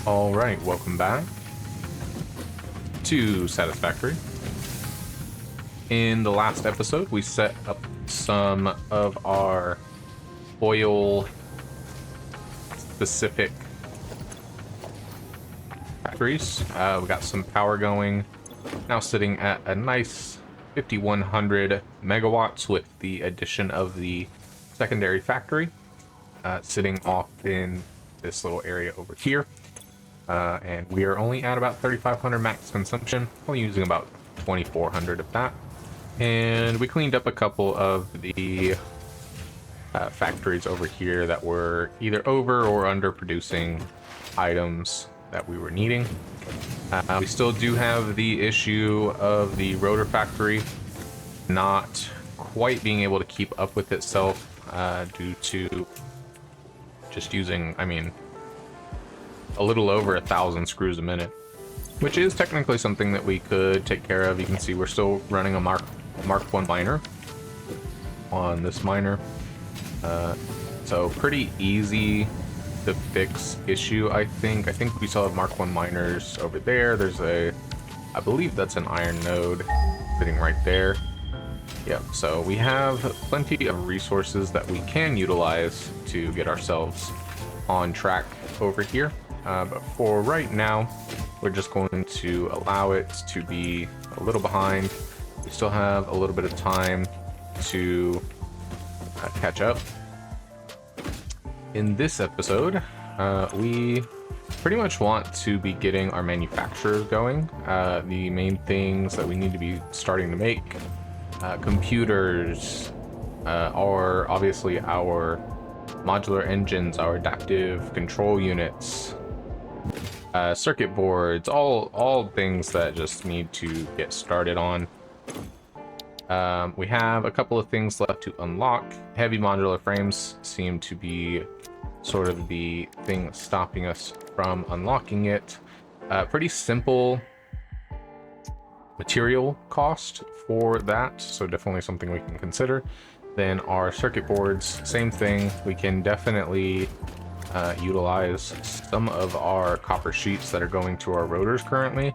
Alright, welcome back to Satisfactory. In the last episode, we set up some of our oil-specific factories. We got some power going, now sitting at a nice 5,100 megawatts with the addition of the secondary factory, sitting off in this little area over here. And we are only at about 3,500 max consumption, only using about 2,400 of that. And we cleaned up a couple of the factories over here that were either over or under producing items that we were needing. We still do have the issue of the rotor factory not quite being able to keep up with itself due to just using, a little over 1,000 screws a minute, which is technically something that we could take care of. You can see we're still running a Mark 1 miner on this miner, so pretty easy to fix issue. I think we still have Mark 1 miners over there. There's I believe that's an iron node sitting right there. Yep, so we have plenty of resources that we can utilize to get ourselves on track over here. But for right now, we're just going to allow it to be a little behind. We still have a little bit of time to catch up. In this episode, we pretty much want to be getting our manufacturers going. The main things that we need to be starting to make, computers, are obviously our modular engines, our adaptive control units, circuit boards, all things that just need to get started on. We have a couple of things left to unlock. Heavy modular frames seem to be sort of the thing stopping us from unlocking it. Pretty simple material cost for that, so definitely something we can consider. Then our circuit boards, same thing. We can definitely utilize some of our copper sheets that are going to our rotors currently,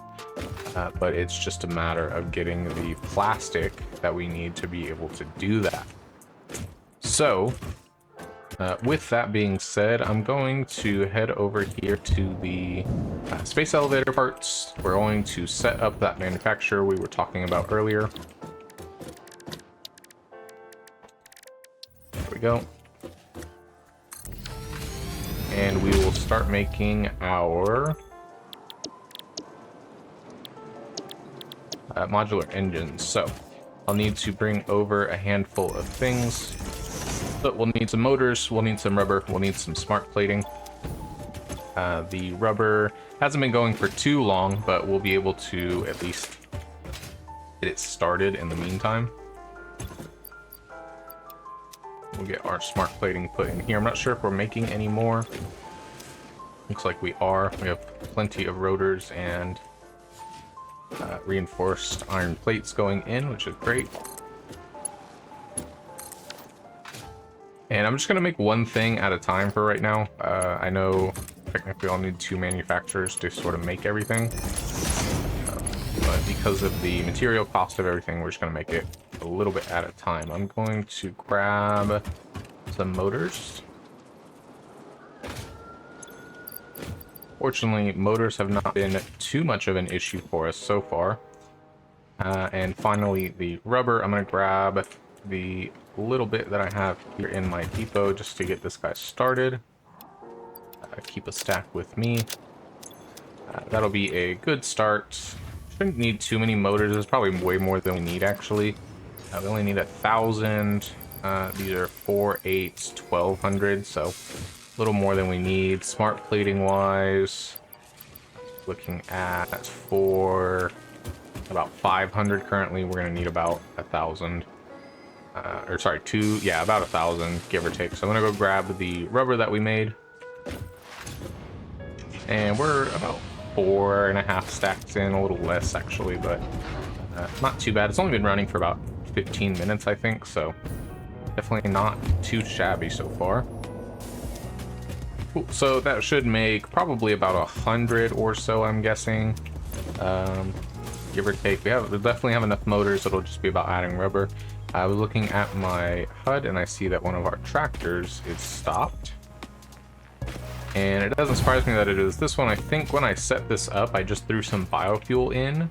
but it's just a matter of getting the plastic that we need to be able to do that. So with that being said, I'm going to head over here to the space elevator parts. We're going to set up that manufacturer we were talking about earlier. There we go. And we will start making our modular engines. So I'll need to bring over a handful of things, but we'll need some motors, we'll need some rubber, we'll need some smart plating. The rubber hasn't been going for too long, but we'll be able to at least get it started in the meantime. We'll get our smart plating put in here. I'm not sure if we're making any more. Looks like we are. We have plenty of rotors and reinforced iron plates going in, which is great. And I'm just going to make one thing at a time for right now. I know technically I'll need 2 manufacturers to sort of make everything. But because of the material cost of everything, we're just going to make it a little bit at a time. I'm going to grab some motors. Fortunately, motors have not been too much of an issue for us so far. And finally, the rubber. I'm going to grab the little bit that I have here in my depot just to get this guy started. Keep a stack with me. That'll be a good start. Shouldn't need too many motors. There's probably way more than we need, actually. We only need 1,000. These are 4, 8, 1,200, so a little more than we need. Smart plating wise, looking at for about 500 currently. We're going to need about 1,000. Or sorry, about 1,000, give or take. So I'm going to go grab the rubber that we made. And we're about 4.5 stacks in, a little less actually, but not too bad. It's only been running for about 15 minutes, I think, so definitely not too shabby so far. Cool. So that should make probably about 100 or so, I'm guessing. Give or take. We definitely have enough motors. It'll just be about adding rubber. I was looking at my HUD and I see that one of our tractors is stopped. And it doesn't surprise me that it is this one. I think when I set this up, I just threw some biofuel in.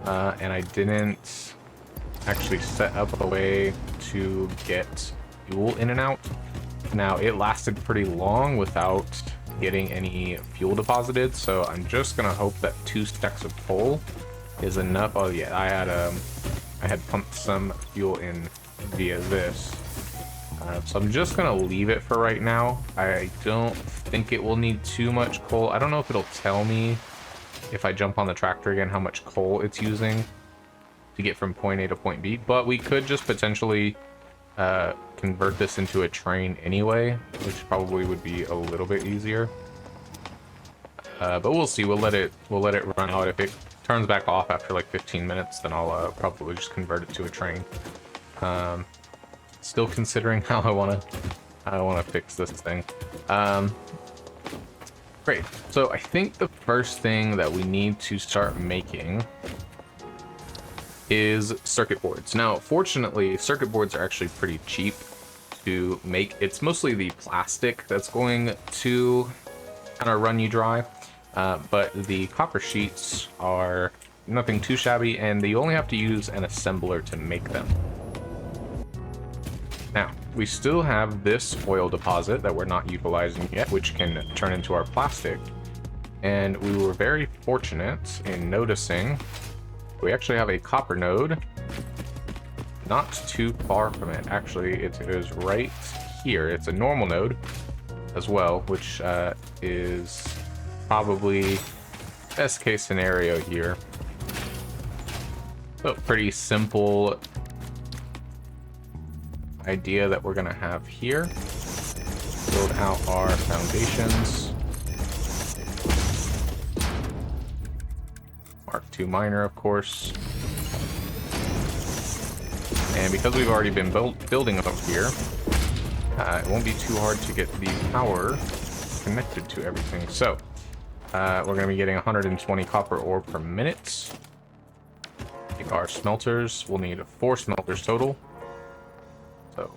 And I didn't actually set up a way to get fuel in and out. Now, it lasted pretty long without getting any fuel deposited, so I'm just gonna hope that 2 stacks of coal is enough. Oh yeah, I had pumped some fuel in via this. So I'm just gonna leave it for right now. I don't think it will need too much coal. I don't know if it'll tell me if I jump on the tractor again how much coal it's using to get from point A to point B, but we could just potentially convert this into a train anyway, which probably would be a little bit easier. But we'll see. We'll let it run out. If it turns back off after like 15 minutes, then I'll probably just convert it to a train. Still considering how I wanna fix this thing. Great. So I think the first thing that we need to start making is circuit boards. Now, fortunately, circuit boards are actually pretty cheap to make. It's mostly the plastic that's going to kind of run you dry, but the copper sheets are nothing too shabby, and you only have to use an assembler to make them. Now, we still have this oil deposit that we're not utilizing yet, which can turn into our plastic, and we were very fortunate in noticing we actually have a copper node not too far from it. Actually, it is right here. It's a normal node as well, which is probably best case scenario here. So pretty simple idea that we're gonna have here. Build out our foundations. Mark II miner, of course. And because we've already been building up here, it won't be too hard to get the power connected to everything. So, we're going to be getting 120 copper ore per minute. Take our smelters. We'll need 4 smelters total. So,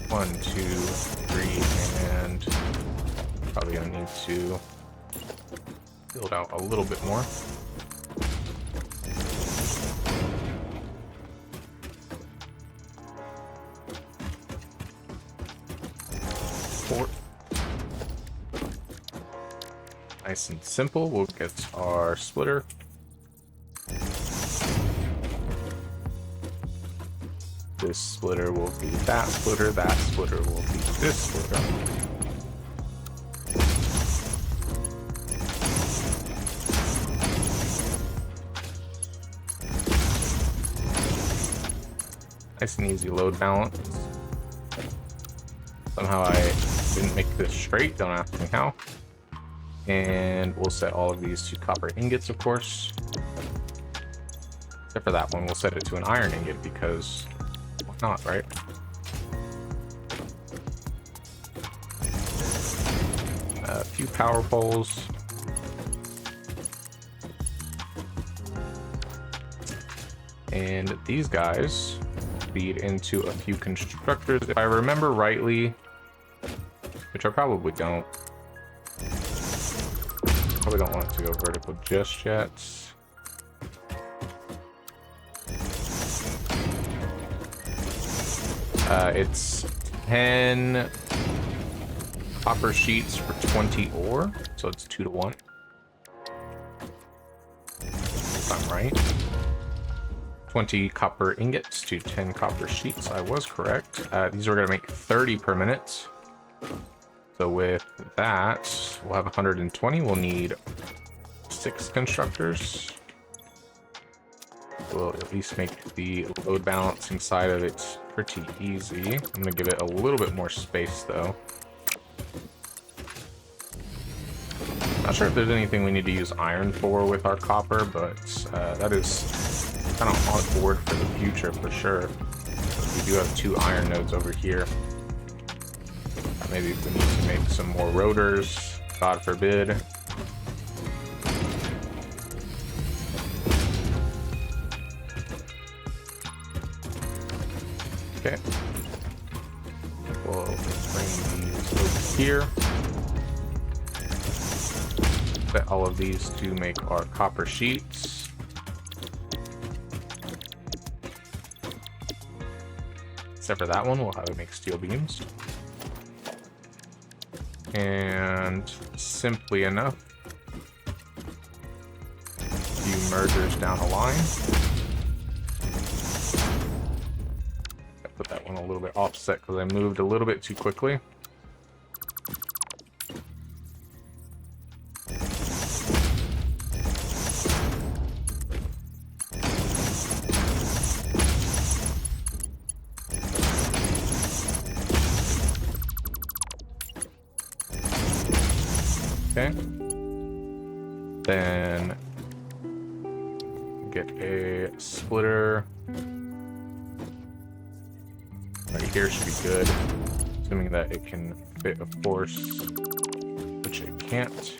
1, 2, 3, and probably going to need to build out a little bit more. Nice and simple. We'll get our splitter. This splitter will be that splitter will be this splitter. Nice and easy load balance. Somehow I didn't make this straight, don't ask me how. And we'll set all of these to copper ingots, of course. Except for that one, we'll set it to an iron ingot because why not, right? A few power poles. And these guys feed into a few constructors. If I remember rightly, which I probably don't. Probably don't want it to go vertical just yet. It's 10 copper sheets for 20 ore, so it's 2 to 1. If I'm right. 20 copper ingots to 10 copper sheets. I was correct. These are going to make 30 per minute. So with that, we'll have 120. We'll need 6 constructors. We'll at least make the load balancing side of it pretty easy. I'm going to give it a little bit more space, though. Not sure if there's anything we need to use iron for with our copper, but that is kind of on board for the future for sure. We do have 2 iron nodes over here. That Maybe if we need to make some more rotors, God forbid. Okay. We'll bring these over here. Set all of these to make our copper sheets. Except for that one, we'll have it make steel beams. And simply enough, a few mergers down the line. I put that one a little bit offset because I moved a little bit too quickly. Okay. Then get a splitter. Right here should be good. Assuming that it can fit, of course, which it can't.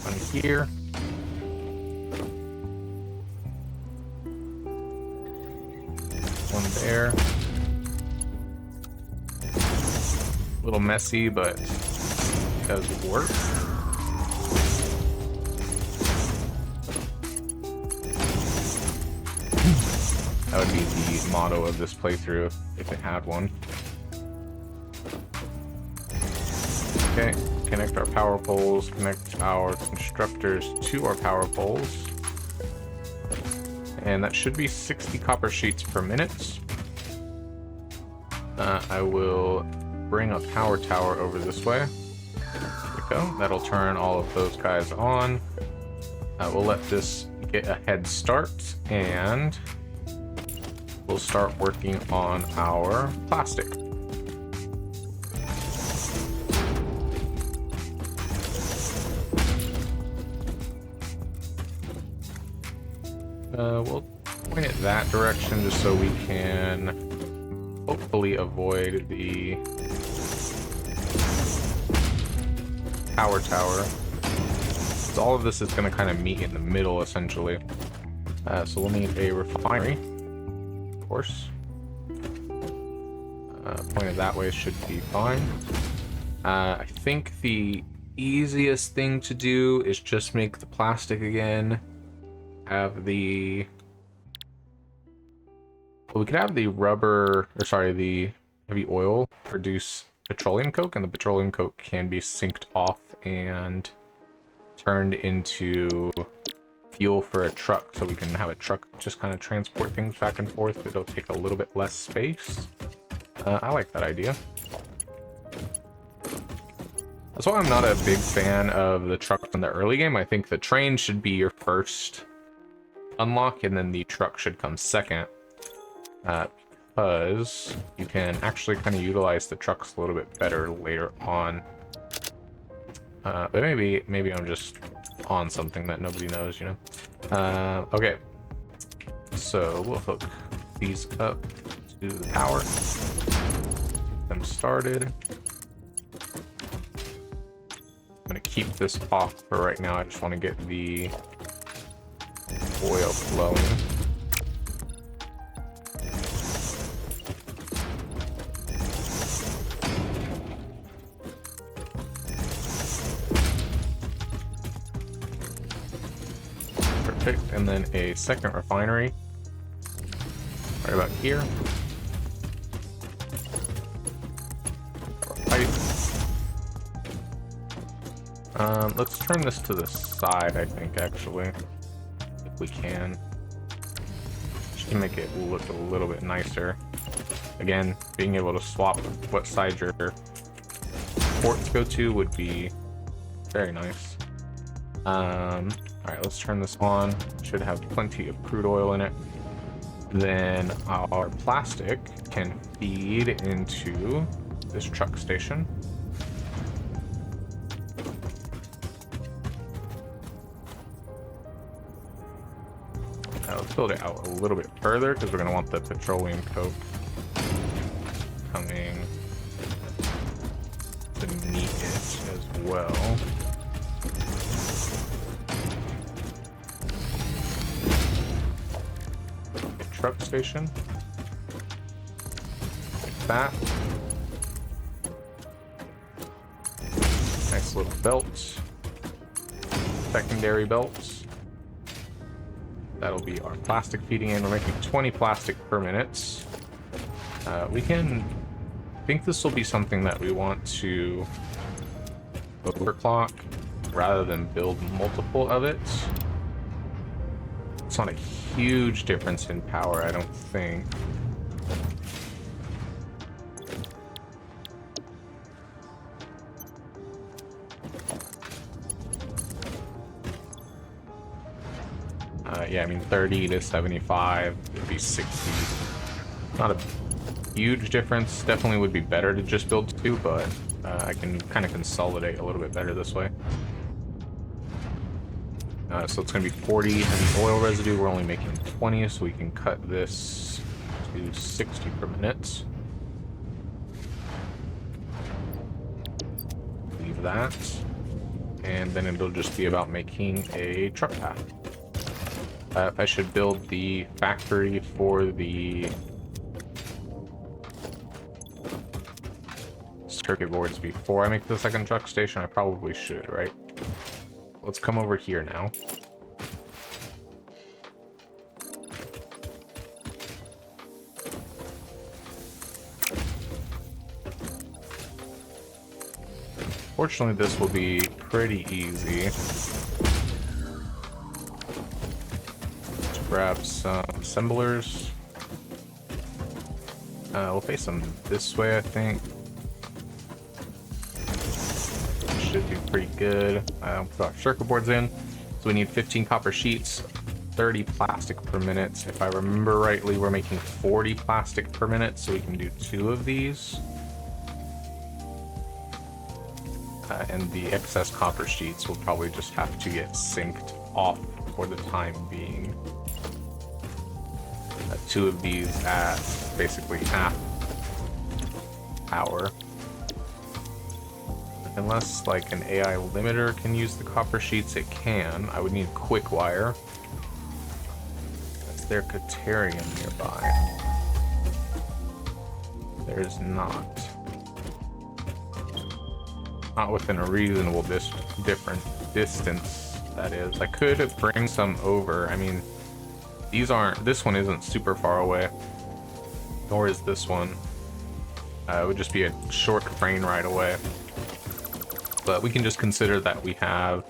On here. One there. A little messy, but it does work. That would be the motto of this playthrough if it had one. Okay, connect our power poles, connect our constructors to our power poles. And that should be 60 copper sheets per minute. I will bring a power tower over this way. There we go. That'll turn all of those guys on. We'll let this get a head start, and we'll start working on our plastic. We'll point it that direction just so we can hopefully avoid the power tower. So all of this is going to kind of meet in the middle, essentially. So we'll need a refinery, of course. Pointed that way should be fine. I think the easiest thing to do is just make the plastic again. Have the... Well, we could have the rubber, or sorry, the heavy oil produce petroleum coke, and the petroleum coke can be synced off and turned into fuel for a truck, so we can have a truck just kind of transport things back and forth. It'll take a little bit less space. I like that idea. That's why I'm not a big fan of the trucks in the early game. I think the train should be your first unlock, and then the truck should come second, because you can actually kind of utilize the trucks a little bit better later on. But maybe I'm just on something that nobody knows, you know. Okay, so we'll hook these up to the power, get them started. I'm gonna keep this off for right now. I just want to get the oil flowing. Perfect. And then a second refinery right about here. Pipe. Let's turn this to the side, I think, actually. We can just to make it look a little bit nicer. Again, being able to swap what side your ports go to would be very nice. All right, let's turn this on. Should have plenty of crude oil in it. Then our plastic can feed into this truck station. Let's build it out a little bit further because we're going to want the petroleum coke coming beneath it as well. A truck station. Like that. Nice little belts. Secondary belts. That'll be our plastic feeding in. We're making 20 plastic per minute. We can... I think this will be something that we want to overclock rather than build multiple of it. It's not a huge difference in power, I don't think. Yeah, I mean 30 to 75 would be 60. Not a huge difference. Definitely would be better to just build 2, but I can kind of consolidate a little bit better this way. So it's going to be 40 heavy oil residue. We're only making 20, so we can cut this to 60 per minute. Leave that. And then it'll just be about making a truck path. If I should build the factory for the circuit boards before I make the second truck station, I probably should, right? Let's come over here now. Fortunately, this will be pretty easy. Grab some assemblers. We'll face them this way, I think. Should be pretty good. Put our circuit boards in. So we need 15 copper sheets, 30 plastic per minute. If I remember rightly, we're making 40 plastic per minute, so we can do 2 of these. And the excess copper sheets will probably just have to get synced off for the time being. 2 of these at basically half power. Unless like an AI limiter can use the copper sheets, it can. I would need quick wire. Is there Caterium nearby? There's not. Not within a reasonable different distance, that is. I could bring some over. I mean, these aren't, this one isn't super far away, nor is this one. It would just be a short train ride away. But we can just consider that we have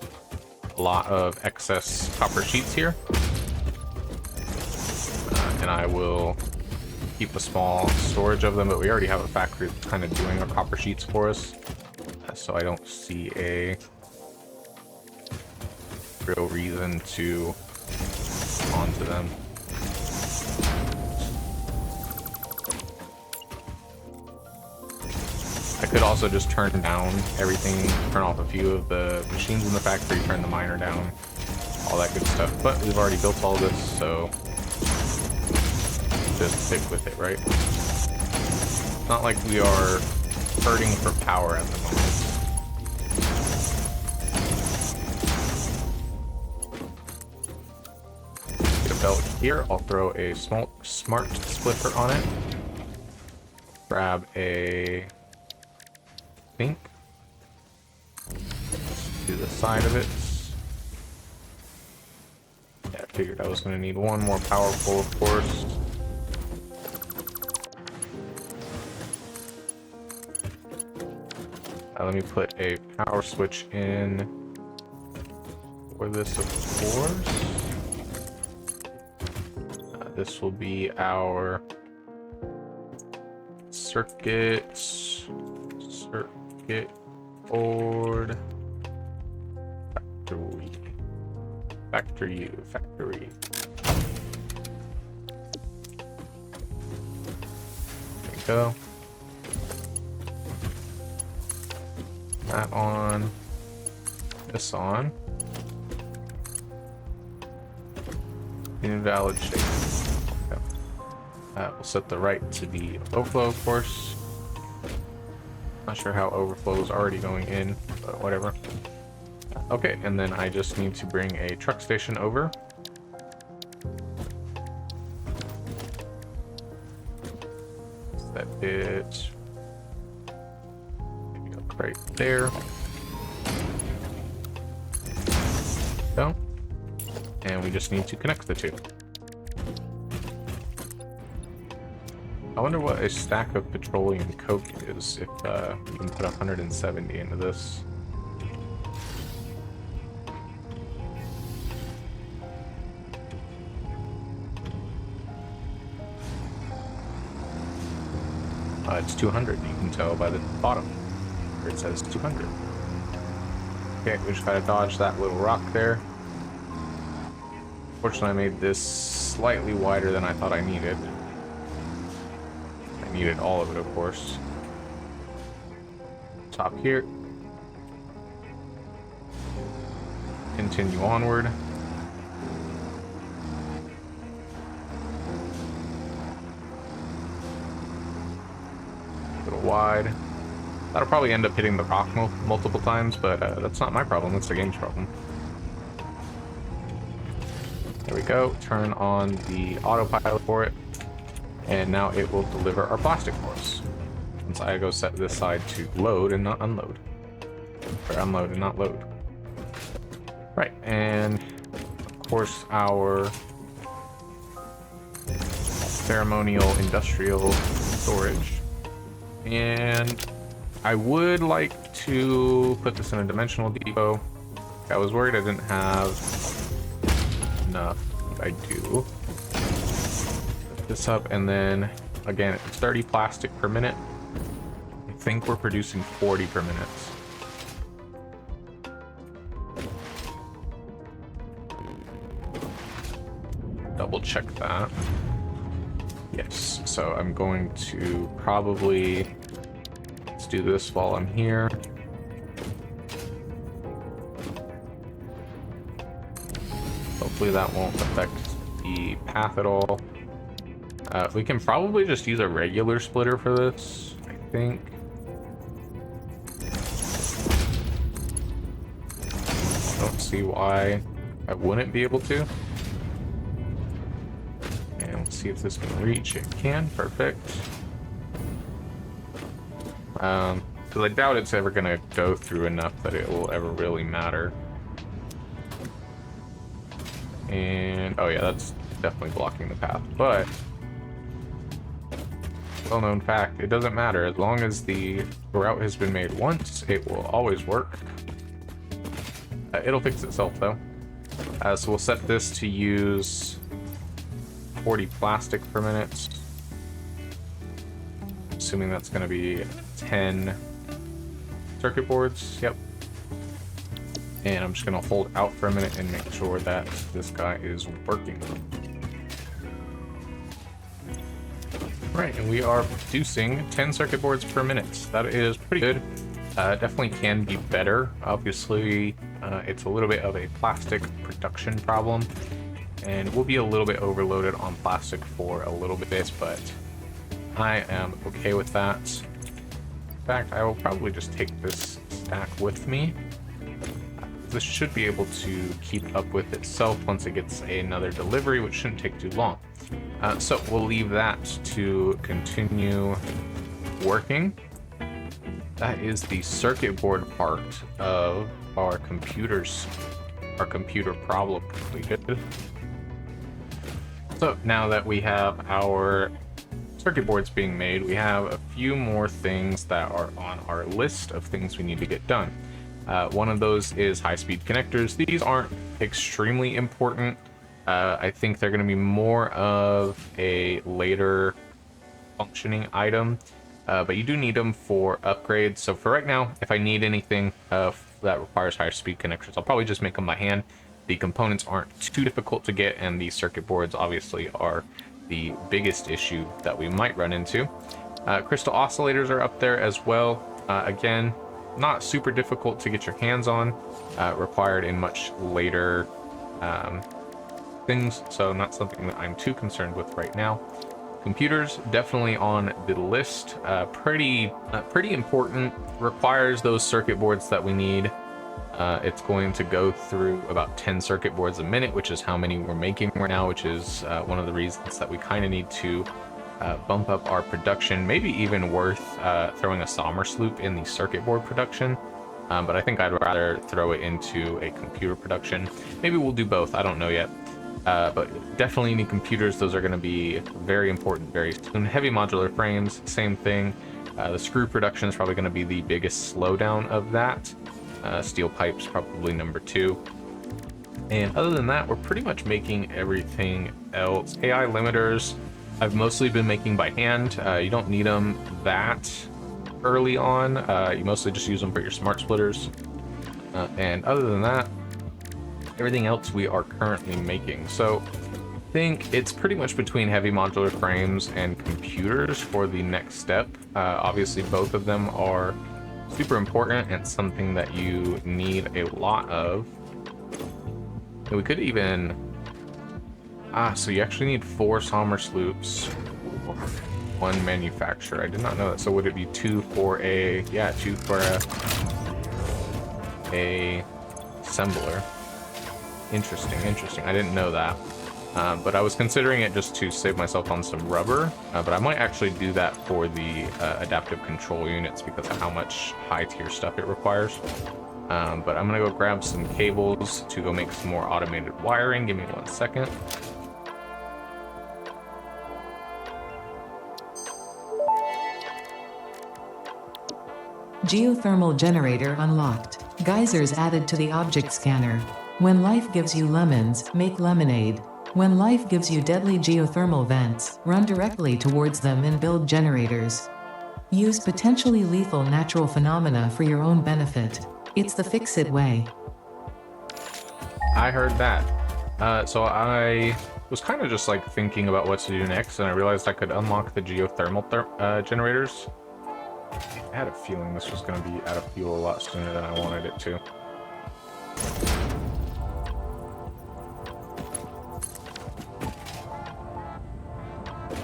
a lot of excess copper sheets here. And I will keep a small storage of them, but we already have a factory that's kind of doing our copper sheets for us. So I don't see a real reason to onto them. I could also just turn down everything, turn off a few of the machines in the factory, turn the miner down, all that good stuff. But we've already built all this, so just stick with it, right? It's not like we are hurting for power at the moment. Belt here. I'll throw a smart splitter on it. Grab a sink. Do the side of it. Yeah, I figured I was going to need one more powerful, of course. Let me put a power switch in for this, of course. This will be our circuit board factory. There we go. That on. This on. I Invalid shape. Okay. We'll set the right to be overflow, of course. Not sure how overflow is already going in, but whatever. Okay, and then I just need to bring a truck station over. Set it maybe like right there. Go. And we just need to connect the two. I wonder what a stack of petroleum coke is if you can put 170 into this. It's 200, you can tell by the bottom where it says 200. Okay, we just gotta dodge that little rock there. Fortunately, I made this slightly wider than I thought I needed. I needed all of it, of course. Top here. Continue onward. A little wide. That'll probably end up hitting the rock multiple times, but that's not my problem, that's the game's problem. There we go. Turn on the autopilot for it. And now it will deliver our plastic for us. Once I go set this side to load and not unload. Or unload and not load. Right, and of course our ceremonial industrial storage. And I would like to put this in a dimensional depot. I was worried I didn't have enough. I do. Put this up, and then again, it's 30 plastic per minute. I think we're producing 40 per minute. Double check that. Yes, so I'm going to probably, let's do this while I'm here. Hopefully that won't affect the path at all. We can probably just use a regular splitter for this, I think. Don't see why I wouldn't be able to. And let's see if this can reach. It can, perfect. Because I doubt it's ever going to go through enough that it will ever really matter. And, oh yeah, that's definitely blocking the path, but well-known fact, it doesn't matter. As long as the route has been made once, it will always work. It'll fix itself, though. So we'll set this to use 40 plastic per minute. Assuming that's going to be 10 circuit boards. Yep. And I'm just going to hold out for a minute and make sure that this guy is working. Right, and we are producing 10 circuit boards per minute. That is pretty good. Definitely can be better. Obviously, it's a little bit of a plastic production problem, and we'll be a little bit overloaded on plastic for a little bit, but I am okay with that. In fact, I will probably just take this stack with me. This should be able to keep up with itself once it gets another delivery, which shouldn't take too long. So we'll leave that to continue working. That is the circuit board part of our computer problem completed. So now that we have our circuit boards being made, we have a few more things that are on our list of things we need to get done. One of those is high-speed connectors. These aren't extremely important. I think they're going to be more of a later functioning item, but you do need them for upgrades. So for right now, if I need anything that requires higher speed connectors, I'll probably just make them by hand. The components aren't too difficult to get, and the circuit boards obviously are the biggest issue that we might run into. Crystal oscillators are up there as well. Again, not super difficult to get your hands on, required in much later things, so not something that I'm too concerned with right now. Computers definitely on the list. Pretty important. Requires those circuit boards that we need. It's going to go through about 10 circuit boards a minute, which is how many we're making right now, which is one of the reasons that we kind of need to bump up our production. Maybe even worth throwing a Somers loop in the circuit board production. But I think I'd rather throw it into a computer production. Maybe we'll do both. I don't know yet. But definitely need computers. Those are going to be very important very soon. Heavy modular frames, same thing. The screw production is probably going to be the biggest slowdown of that. Steel pipes probably number 2. And other than that, we're pretty much making everything else. AI limiters, I've mostly been making by hand. You don't need them that early on. You mostly just use them for your smart splitters. And other than that, everything else we are currently making. So I think it's pretty much between heavy modular frames and computers for the next step. Obviously, both of them are super important and something that you need a lot of. And we could even... so you actually need 4 Somers loops for 1 manufacturer. I did not know that. So would it be 2 for a... Yeah, 2 for a assembler. Interesting. I didn't know that. But I was considering it just to save myself on some rubber. But I might actually do that for the adaptive control units because of how much high-tier stuff it requires. But I'm going to go grab some cables to go make some more automated wiring. Give me 1 second. Geothermal generator unlocked. Geysers added to the object scanner. When life gives you lemons, make lemonade. When life gives you deadly geothermal vents, run directly towards them and build generators. Use potentially lethal natural phenomena for your own benefit. It's the fix-it way. I heard that. So I was kind of just like thinking about what to do next, and I realized I could unlock the geothermal generators. I had a feeling this was going to be out of fuel a lot sooner than I wanted it to.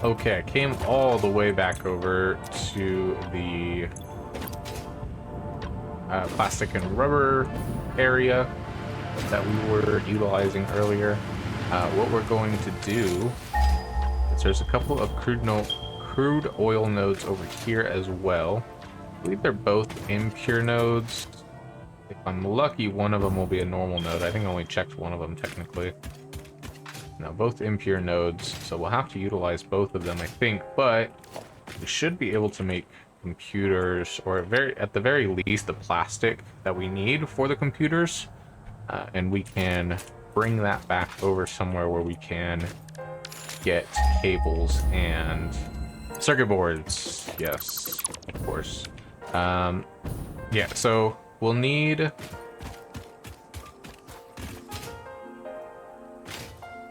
Okay, I came all the way back over to the plastic and rubber area that we were utilizing earlier. What we're going to do is there's a couple of crude oil nodes over here as well. I believe they're both impure nodes. If I'm lucky, one of them will be a normal node. I think I only checked one of them technically. Now, both impure nodes, so we'll have to utilize both of them, I think, but we should be able to make computers, or at the very least, the plastic that we need for the computers, and we can bring that back over somewhere where we can get cables and circuit boards. Yes, of course. Yeah, so we'll need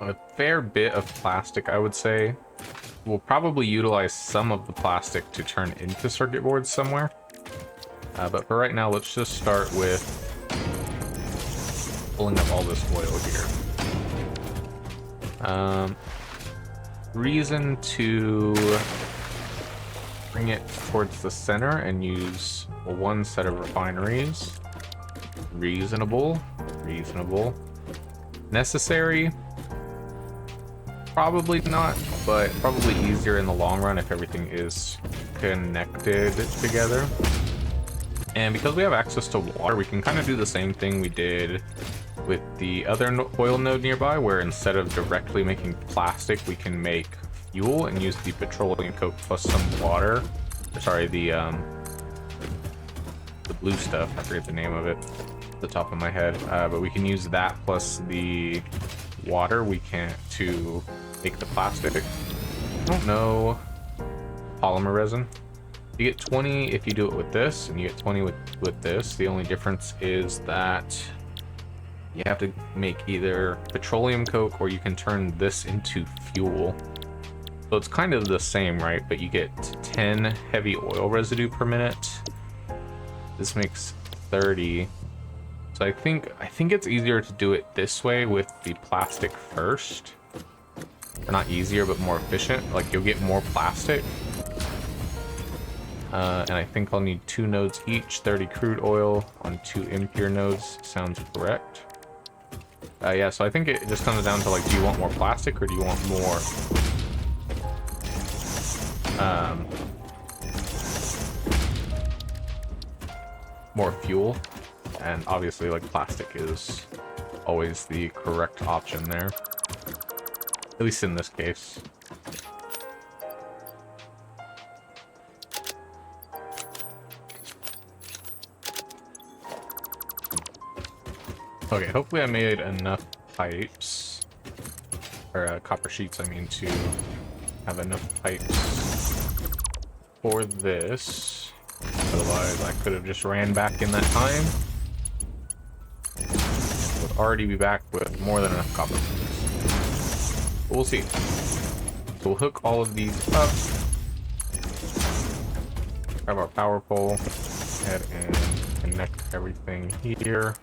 a fair bit of plastic, I would say. We'll probably utilize some of the plastic to turn into circuit boards somewhere. But for right now, let's just start with pulling up all this oil here. Reason to bring it towards the center and use 1 set of refineries. Reasonable. Necessary? Probably not, but probably easier in the long run if everything is connected together. And because we have access to water, we can kind of do the same thing we did with the other oil node nearby, where instead of directly making plastic, we can make fuel and use the petroleum coke plus some water. Sorry, the blue stuff. I forget the name of it at the top of my head. But we can use that plus the water to make the plastic. I don't know. Polymer resin. You get 20 if you do it with this, and you get 20 with this. The only difference is that you have to make either petroleum coke or you can turn this into fuel. So it's kind of the same, right? But you get 10 heavy oil residue per minute. This makes 30. So I think it's easier to do it this way with the plastic first. Or not easier, but more efficient. Like, you'll get more plastic. And I think I'll need 2 nodes each, 30 crude oil on 2 impure nodes. Sounds correct. Yeah, so I think it just comes down to, like, do you want more plastic or do you want more... more fuel? And obviously, like, plastic is always the correct option there. At least in this case. Okay, hopefully I made enough pipes, or copper sheets, I mean, to have enough pipes for this. Otherwise, I could have just ran back in that time. Would already be back with more than enough copper sheets. But we'll see. So we'll hook all of these up. Grab our power pole. Head and connect everything here.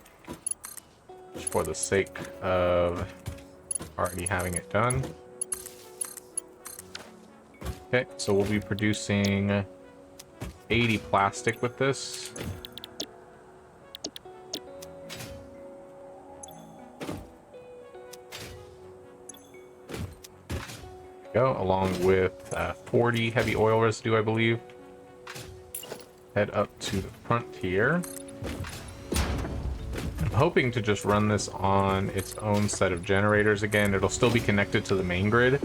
Just for the sake of already having it done. Okay, so we'll be producing 80 plastic with this. Go, along with 40 heavy oil residue, I believe. Head up to the front here. I'm hoping to just run this on its own set of generators again. It'll still be connected to the main grid,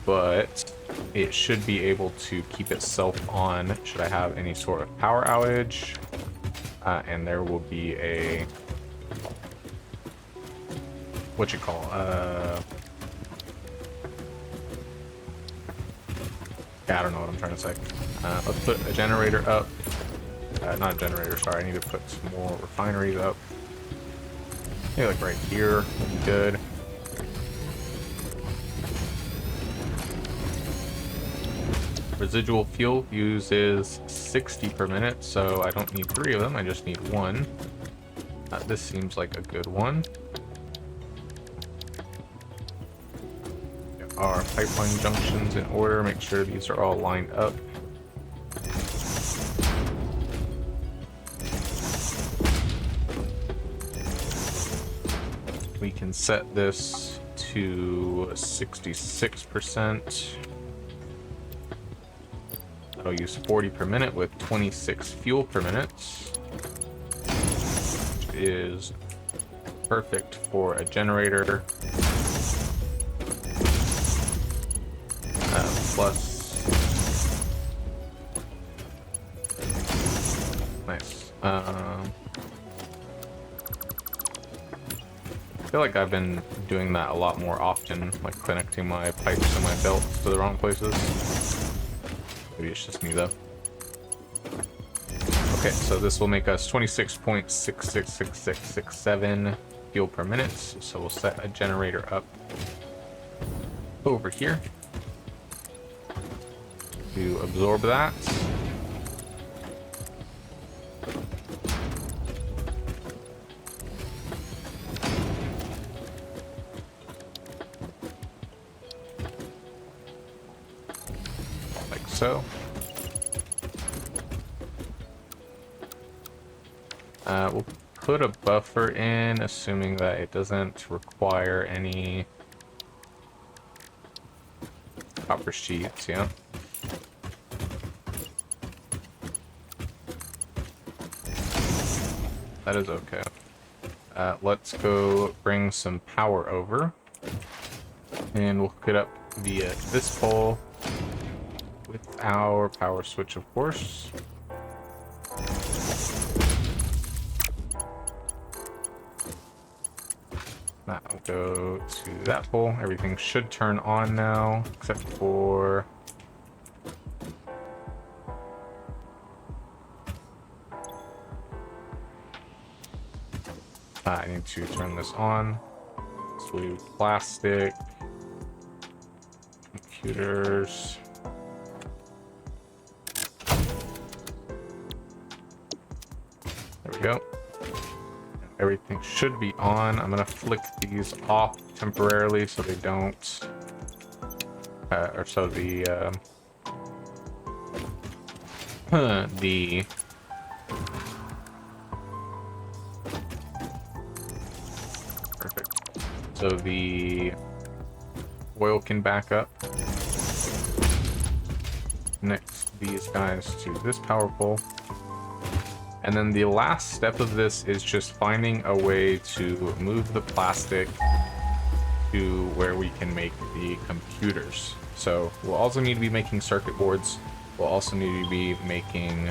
but it should be able to keep itself on should I have any sort of power outage. And there will be a... yeah, I don't know what I'm trying to say. Let's put a generator up. Not a generator, sorry. I need to put some more refineries up. Maybe like right here would be good. Residual fuel uses 60 per minute, so I don't need 3 of them. I just need 1. This seems like a good one. Get our pipeline junctions in order. Make sure these are all lined up. We can set this to 66%. That'll use 40 per minute with 26 fuel per minute, which is perfect for a generator. Plus, nice. I feel like I've been doing that a lot more often, like connecting my pipes and my belts to the wrong places. Maybe it's just me though. Okay, so this will make us 26.666667 fuel per minute. So we'll set a generator up over here to absorb that. Like so. We'll put a buffer in, assuming that it doesn't require any copper sheets, yeah. That is okay. Let's go bring some power over. And we'll hook it up via this pole with our power switch, of course. That will go to that pole. Everything should turn on now, except for... I need to turn this on. So plastic, computers. There we go. everything should be on. I'm gonna flick these off temporarily so they don't, or so the the perfect. So the oil can back up. Next, these guys to this power pole. And then the last step of this is just finding a way to move the plastic to where we can make the computers. So we'll also need to be making circuit boards. We'll also need to be making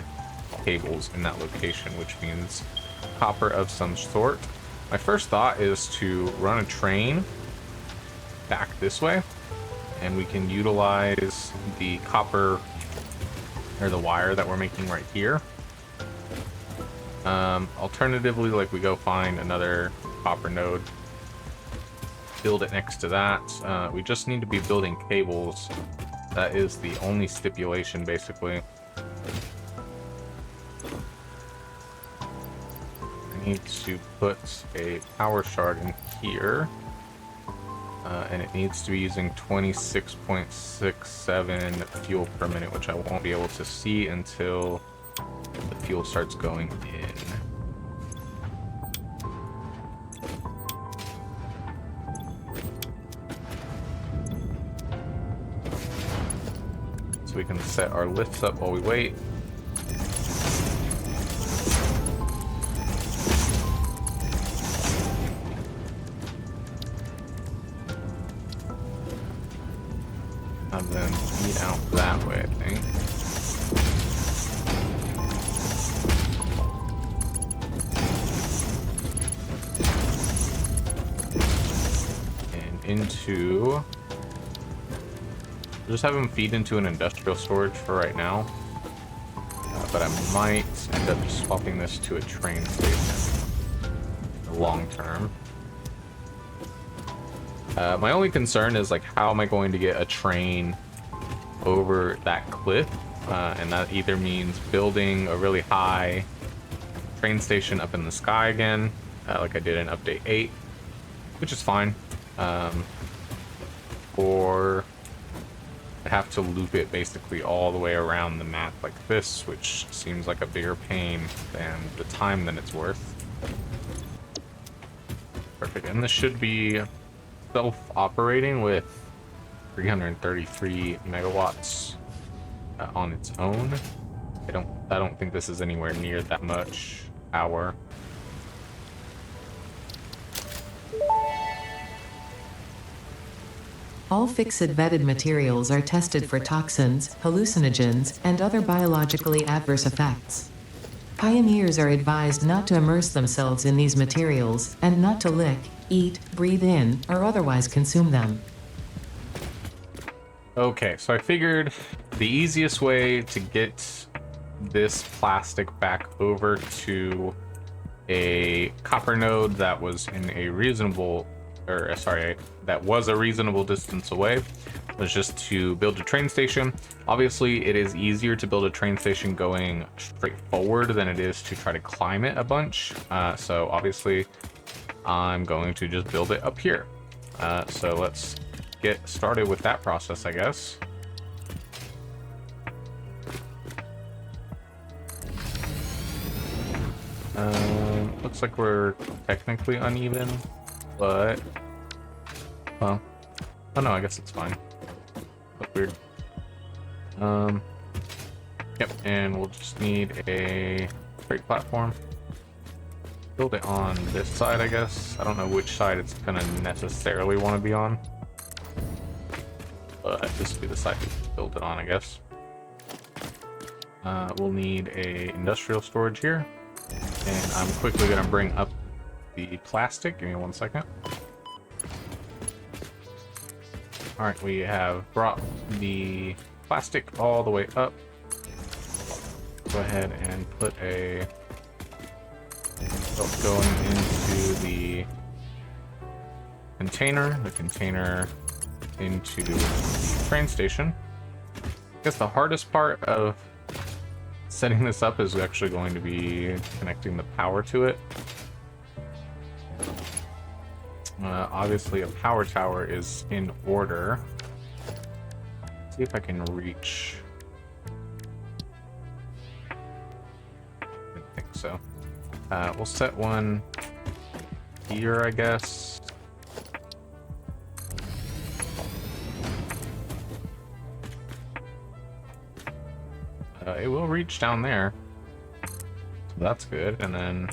cables in that location, which means copper of some sort. My first thought is to run a train back this way, and we can utilize the copper or the wire that we're making right here. Alternatively, like, we go find another copper node, build it next to that. We just need to be building cables. That is the only stipulation, basically. I need to put a power shard in here, and it needs to be using 26.67 fuel per minute, which I won't be able to see until the fuel starts going in. So we can set our lifts up while we wait. And then feed out that way, I think. Into, just have them feed into an industrial storage for right now, but I might end up swapping this to a train station in the long term. My only concern is, like, how am I going to get a train over that cliff? And that either means building a really high train station up in the sky again, like I did in update 8, which is fine. Or I have to loop it basically all the way around the map like this, which seems like a bigger pain than the time that it's worth. Perfect, and this should be self-operating with 333 megawatts on its own. I don't think this is anywhere near that much power. All fixed vetted materials are tested for toxins, hallucinogens, and other biologically adverse effects. Pioneers are advised not to immerse themselves in these materials, and not to lick, eat, breathe in, or otherwise consume them. Okay, so I figured the easiest way to get this plastic back over to a copper node that was in a reasonable, or sorry, that was a reasonable distance away, was just to build a train station. Obviously, it is easier to build a train station going straight forward than it is to try to climb it a bunch. So obviously, I'm going to just build it up here. So let's get started with that process, I guess. Looks like we're technically uneven, but, well, oh no, I guess it's fine. Look weird. Yep, and we'll just need a freight platform. Build it on this side, I guess. I don't know which side it's gonna necessarily want to be on, but this will be the side we build it on, I guess. We'll need a industrial storage here, and I'm quickly gonna bring up the plastic. Give me 1 second. All right, we have brought the plastic all the way up. Go ahead and put a belt going into the container into the train station. I guess the hardest part of setting this up is actually going to be connecting the power to it. Obviously, a power tower is in order. Let's see if I can reach. I didn't think so. We'll set one here, I guess. It will reach down there. So that's good. And then...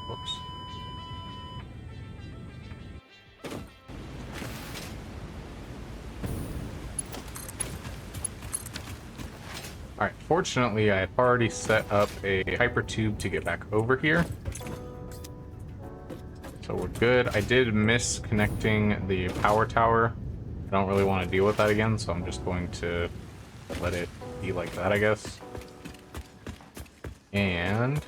Whoops. Alright, fortunately I've already set up a hypertube to get back over here. So we're good. I did miss connecting the power tower. I don't really want to deal with that again, so I'm just going to let it be like that, I guess. And...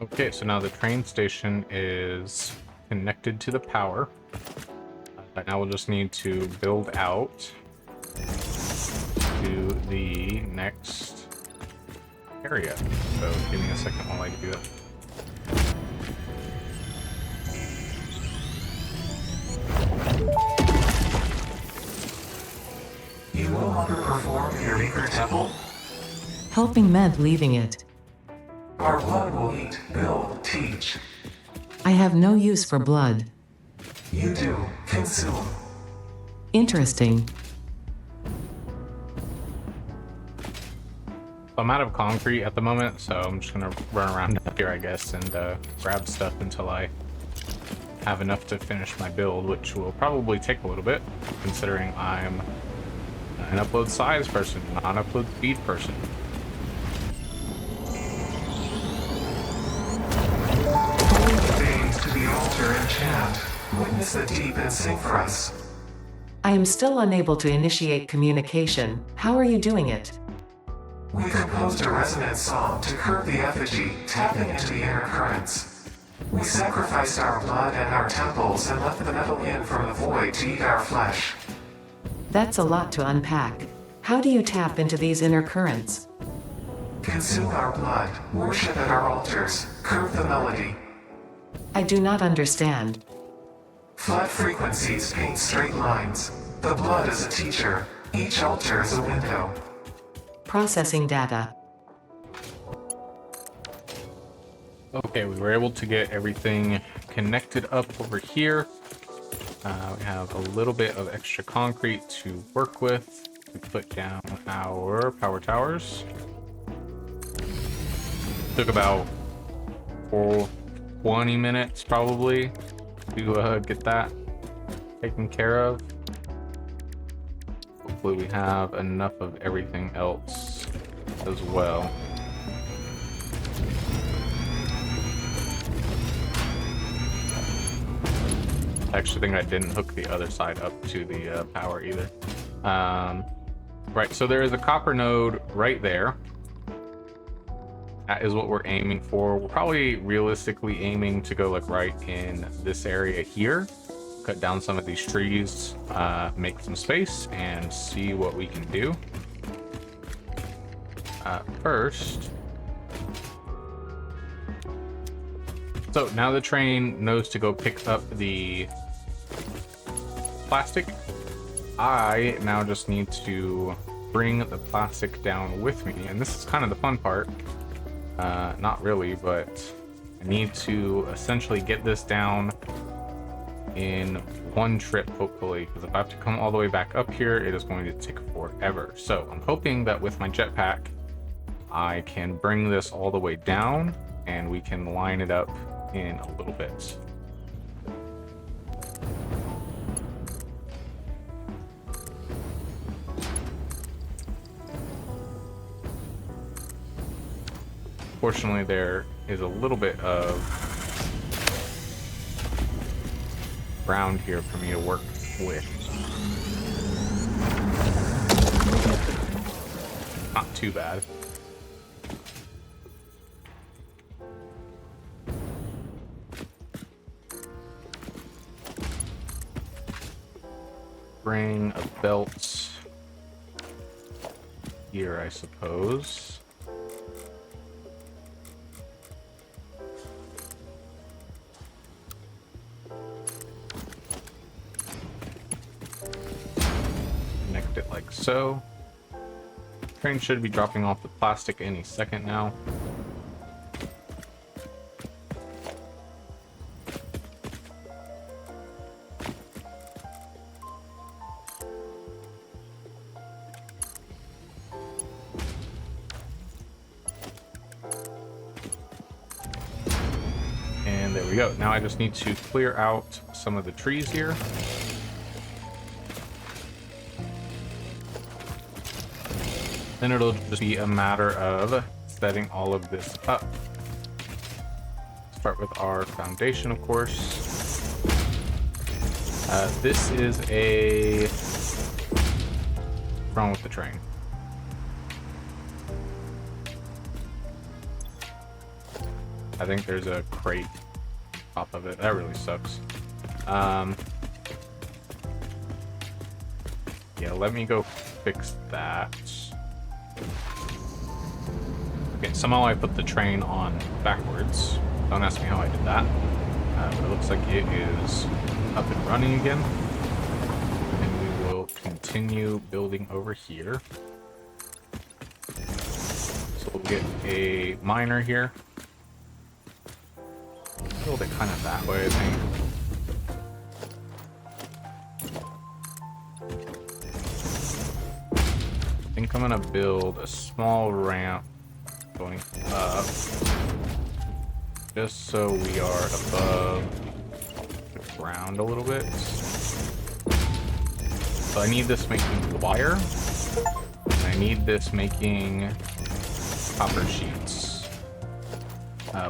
okay, so now the train station is connected to the power. Now we'll just need to build out to the next area. So give me a second while I do that. You no longer perform in your maker temple? Helping meant leaving it. Our blood will eat, build, teach. I have no use for blood. You do, consume. Interesting. I'm out of concrete at the moment, so I'm just gonna run around up here, I guess, and grab stuff until I have enough to finish my build, which will probably take a little bit, considering I'm an upload size person, not an upload speed person. Hold the veins to the altar and chant. Witness the deep and sing for us. I am still unable to initiate communication. How are you doing it? We composed a resonant song to curb the effigy, tapping into the inner currents. We sacrificed our blood and our temples and left the metal in from the void to eat our flesh. That's a lot to unpack. How do you tap into these inner currents? Consume our blood, worship at our altars, curve the melody. I do not understand. Flat frequencies paint straight lines. The blood is a teacher. Each altar is a window. Processing data. Okay, we were able to get everything connected up over here. We have a little bit of extra concrete to work with. We put down our power towers. Took about 20 minutes probably to get that taken care of. Hopefully we have enough of everything else as well. I actually think I didn't hook the other side up to the power either. Right, so there is a copper node right there. That is what we're aiming for. We're probably realistically aiming to go like right in this area here. Cut down some of these trees, make some space, and see what we can do. First, so now the train knows to go pick up the plastic. I now just need to bring the plastic down with me, and this is kind of the fun part. Not really, but I need to essentially get this down in one trip, hopefully, because if I have to come all the way back up here, it is going to take forever. So I'm hoping that with my jetpack, I can bring this all the way down and we can line it up in a little bit. Fortunately, there is a little bit of ground here for me to work with. Not too bad. Bring a belt I suppose. Connect it like so. Train should be dropping off the plastic any second now. And there we go. Now I just need to clear out some of the trees here. Then it'll just be a matter of setting all of this up. Start with our foundation, of course. This is a... What's wrong with the train? I think there's a crate on top of it. That really sucks. Yeah, let me go fix that. Okay, somehow I put the train on backwards. Don't ask me how I did that. But it looks like it is up and running again. And we will continue building over here. So we'll get a miner here. Build it kind of that way, I think. I think I'm gonna build a small ramp going up, just so we are above the ground a little bit. So I need this making wire, and I need this making copper sheets.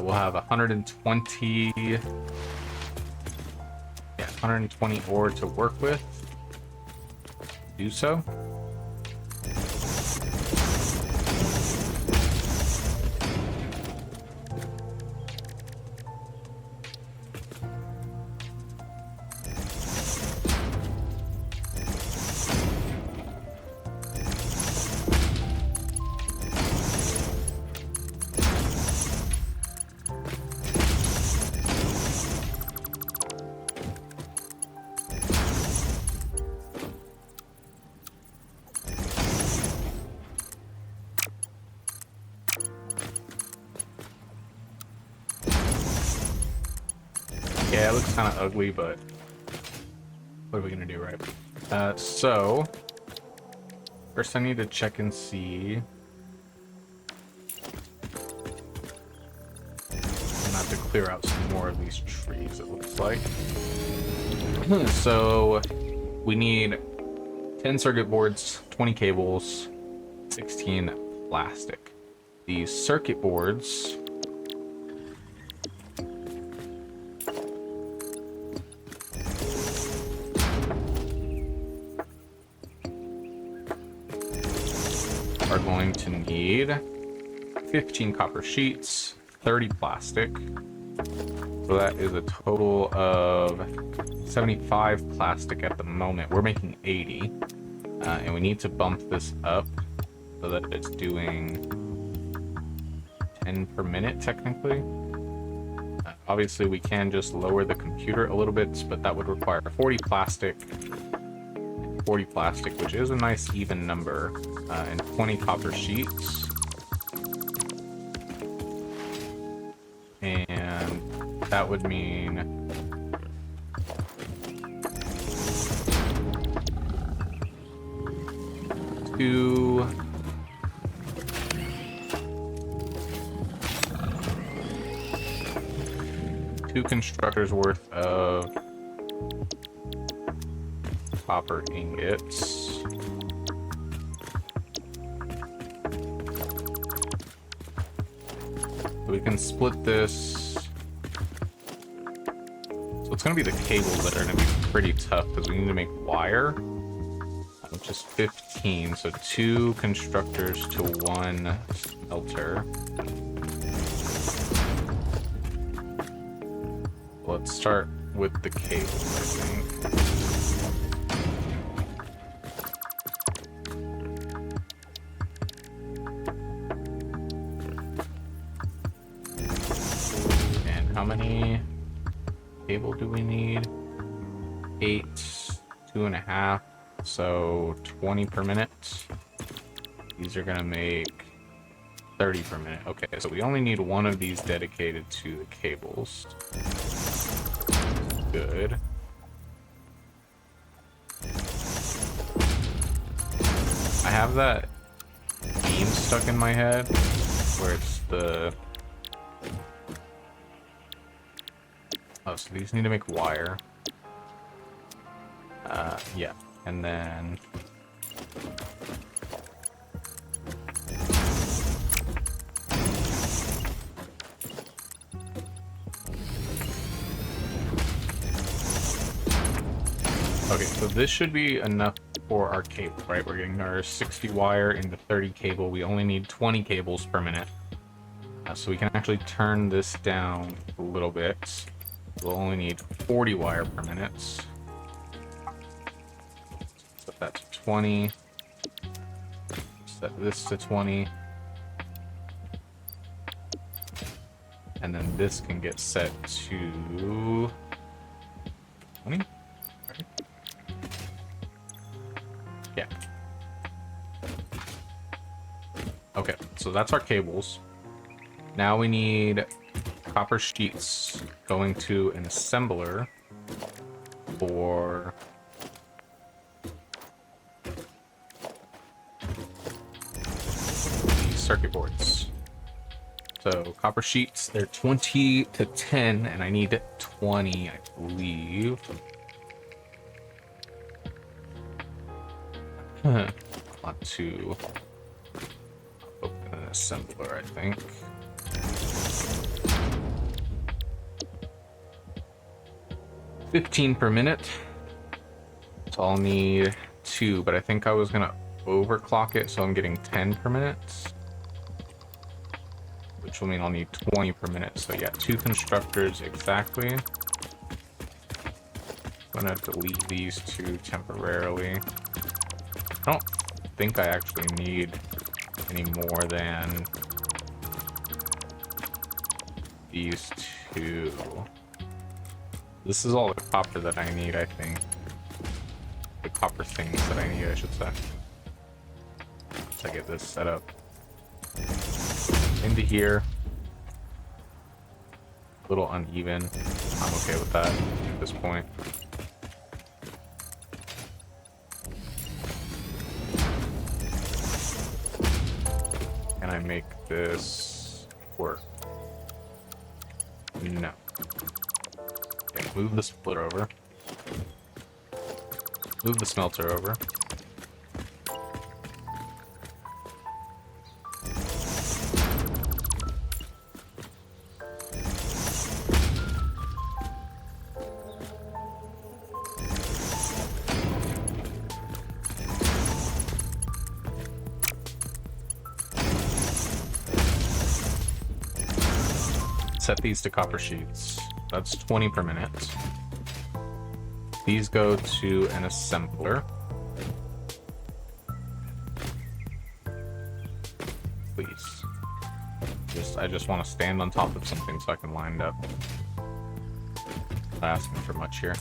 We'll have 120 ore to work with. Do so. Yeah, it looks kind of ugly, but what are we gonna do, right? So first I need to check and see. I'm gonna have to clear out some more of these trees, it looks like. So we need 10 circuit boards, 20 cables, 16 plastic. These circuit boards are going to need 15 copper sheets, 30 plastic. So that is a total of 75 plastic at the moment. We're making 80. And we need to bump this up so that it's doing 10 per minute, technically. Obviously, we can just lower the computer a little bit, but that would require 40 plastic, which is a nice even number, and 20 copper sheets. And that would mean two constructors worth of copper ingots. We can split this. So it's going to be the cables that are going to be pretty tough because we need to make wire, which is 15. So 2 constructors to 1 smelter. Let's start with the cables, I think. how many cable do we need? 8, 2.5, so 20 per minute. These are gonna make 30 per minute. Okay, so we only need one of these dedicated to the cables. Good. I have that beam stuck in my head where it's the... Oh, so these need to make wire. Yeah, and then... Okay, so this should be enough for our cable, right? We're getting our 60 wire into 30 cable. We only need 20 cables per minute. So we can actually turn this down a little bit. We'll only need 40 wire per minute. Set that to 20. Set this to 20. And then this can get set to 20? Yeah. Okay, so that's our cables. Now we need copper sheets going to an assembler for the circuit boards. So copper sheets, they're 20 to 10, and I need 20, I believe. Want to open an assembler, I think. $15 per minute. So I'll need 2, but I think I was gonna overclock it, so I'm getting 10 per minute. Which will mean I'll need 20 per minute. So yeah, 2 constructors exactly. I'm gonna delete these 2 temporarily. I don't think I actually need any more than these 2. This is all the copper that I need, I think. The copper things that I need, I should say. Once I get this set up. Into here. A little uneven. I'm okay with that at this point. Can I make this work? No. Okay, move the splitter over. Move the smelter over. Set these to copper sheets. That's 20 per minute. These go to an assembler. Please. I just want to stand on top of something so I can line it up. Not asking for much here.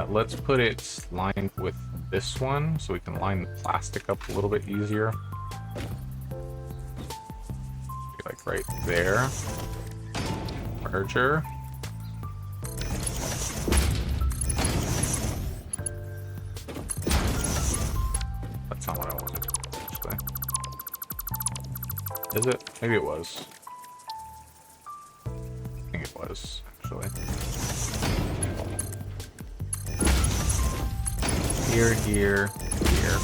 Let's put it lined with this one so we can line the plastic up a little bit easier. Like right there. Merger. That's not what I wanted, actually. Is it? Maybe it was. I think it was, actually. Here, here, here.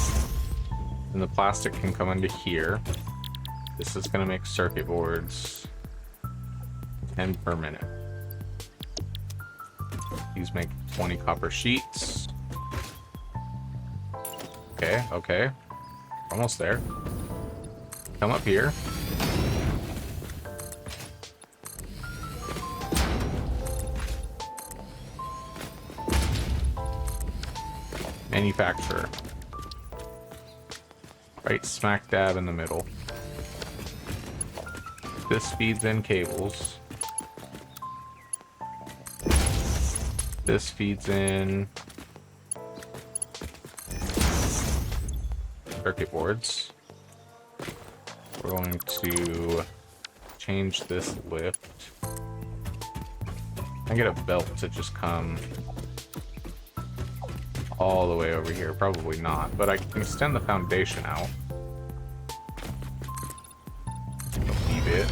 And the plastic can come into here. This is gonna make circuit boards 10 per minute. These make 20 copper sheets. Okay, okay. Almost there. Come up here. Manufacturer. Right smack dab in the middle. This feeds in cables. This feeds in circuit boards. We're going to change this lift. I get a belt to just come all the way over here. Probably not, but I can extend the foundation out. Leave it.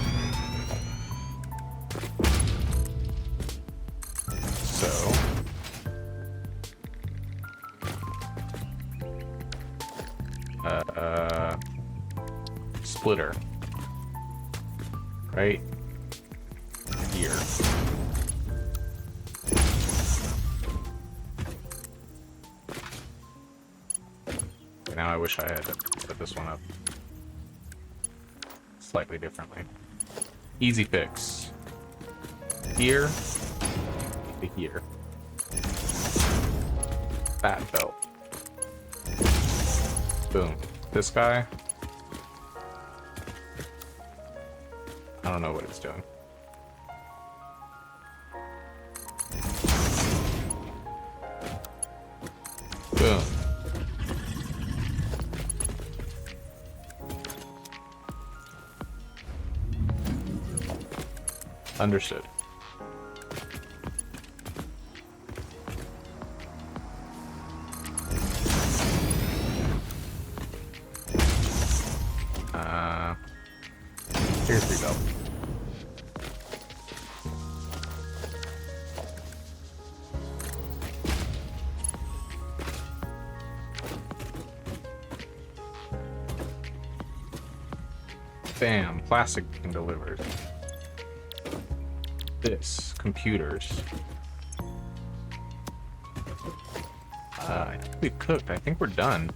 So. Splitter. Right here. Okay, now I wish I had set this one up slightly differently. Easy fix. Here to here. Fat belt. Boom. This guy. I don't know what it's doing. Boom. Understood. Here's the belt. Bam, plastic being delivered. This, computers. I think we cooked. I think we're done.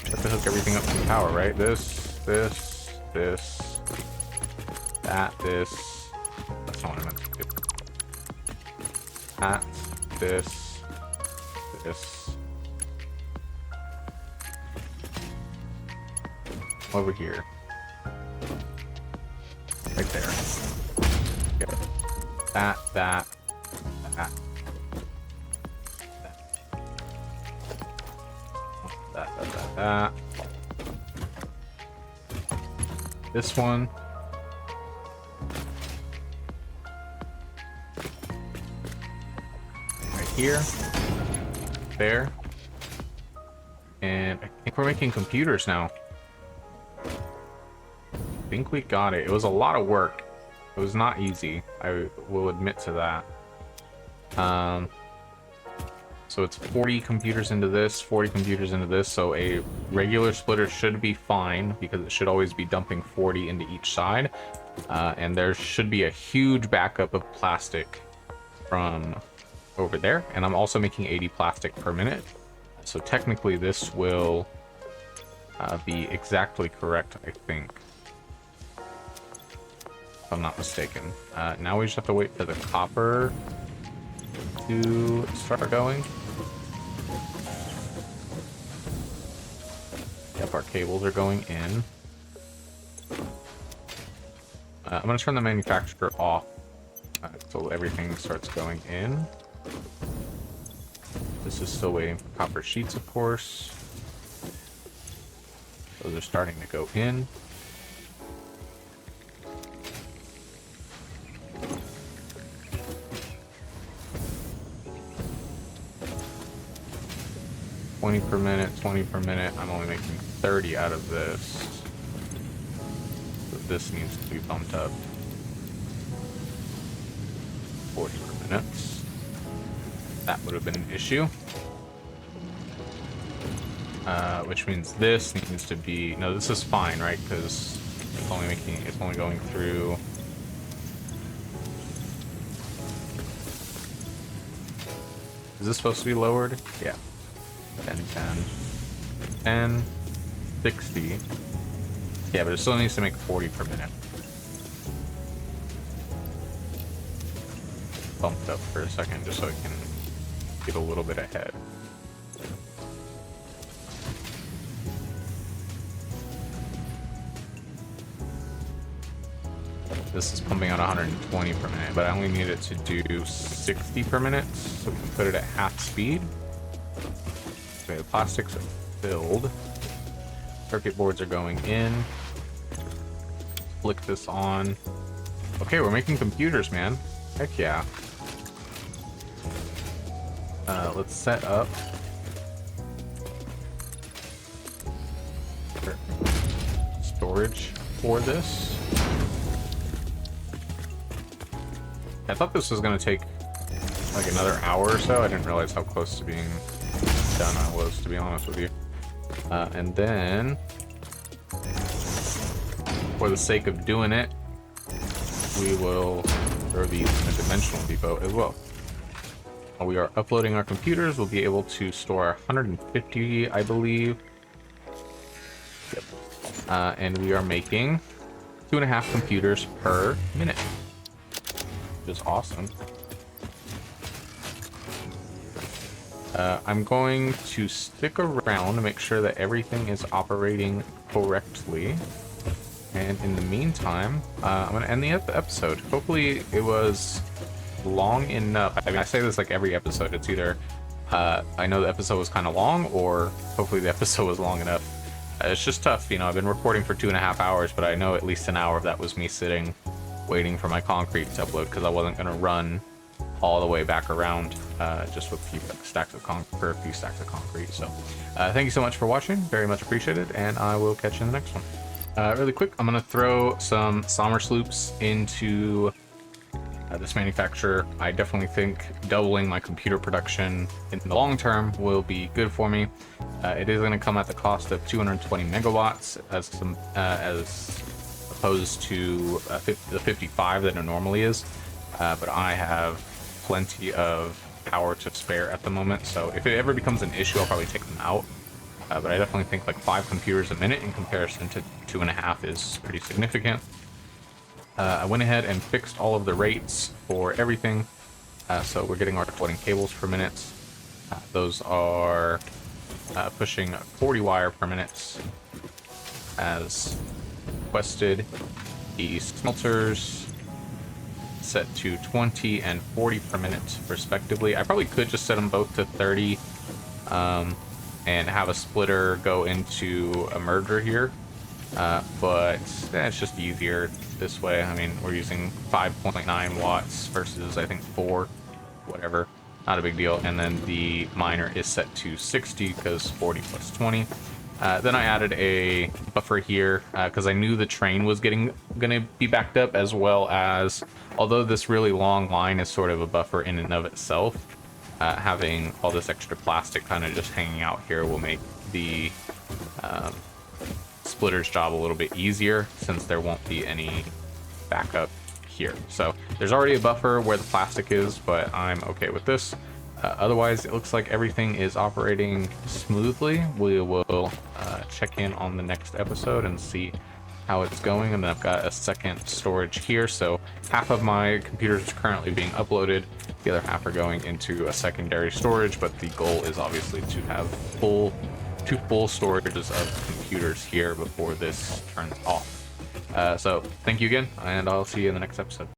Have to hook everything up to the power, right? This, this, that, this. That's not what I meant to do. That, this. Over here. Right there. Get it. That. That. This one. Right here. There. And I think we're making computers now. I think we got it. It was a lot of work. It was not easy. I will admit to that. So it's 40 computers into this, 40 computers into this. So a regular splitter should be fine because it should always be dumping 40 into each side. And there should be a huge backup of plastic from over there. And I'm also making 80 plastic per minute. So technically this will be exactly correct, I think. If I'm not mistaken. Now we just have to wait for the copper to start going. Yep, our cables are going in. I'm going to turn the manufacturer off so everything starts going in. This is still waiting for copper sheets, of course. Those are starting to go in. $20 per minute, 20 per minute. I'm only making 30 out of this. So this needs to be bumped up. 40 per minute. That would have been an issue. Which means this needs to be... No, this is fine, right? Because it's only going through... Is this supposed to be lowered? Yeah. 10, 10, 60. Yeah, but it still needs to make 40 per minute. Bumped up for a second just so I can get a little bit ahead. This is pumping out 120 per minute, but I only need it to do 60 per minute, so we can put it at half speed. Okay, the plastics are filled. Circuit boards are going in. Flick this on. Okay, we're making computers, man. Heck yeah. Let's set up storage for this. I thought this was going to take like another hour or so. I didn't realize how close to being done I was, to be honest with you. And then, for the sake of doing it, we will throw these in a dimensional depot as well. While we are uploading our computers, we'll be able to store 150, I believe. Yep. And we are making 2.5 computers per minute, which is awesome. I'm going to stick around to make sure that everything is operating correctly. And in the meantime, I'm going to end the episode. Hopefully it was long enough. I mean, I say this like every episode. It's either I know the episode was kind of long, or hopefully the episode was long enough. It's just tough, you know. I've been recording for 2.5 hours, but I know at least an hour of that was me sitting waiting for my concrete to upload, because I wasn't going to run all the way back around just with a few stacks of concrete. So thank you so much for watching, very much appreciated, and I will catch you in the next one. Really quick, I'm going to throw some Sommer sloops into this manufacturer. I definitely think doubling my computer production in the long term will be good for me. It is going to come at the cost of 220 megawatts as opposed to the 55 that it normally is, but I have plenty of power to spare at the moment, so if it ever becomes an issue, I'll probably take them out. But I definitely think like 5 computers a minute in comparison to 2.5 is pretty significant. I went ahead and fixed all of the rates for everything, so we're getting our floating cables per minute. Those are pushing 40 wire per minute as requested. The smelters set to 20 and 40 per minute respectively. I probably could just set them both to 30 and have a splitter go into a merger here, but it's just easier this way. I mean, we're using 5.9 watts versus I think 4, whatever, not a big deal. And then the miner is set to 60 because 40 plus 20. Then I added a buffer here because I knew the train was gonna be backed up, as well as, although this really long line is sort of a buffer in and of itself, having all this extra plastic kind of just hanging out here will make the splitter's job a little bit easier, since there won't be any backup here. So there's already a buffer where the plastic is, but I'm okay with this. Otherwise, it looks like everything is operating smoothly. We will check in on the next episode and see how it's going. And then I've got a second storage here, so half of my computers is currently being uploaded, the other half are going into a secondary storage, but the goal is obviously to have two full storages of computers here before this turns off. So thank you again, and I'll see you in the next episode.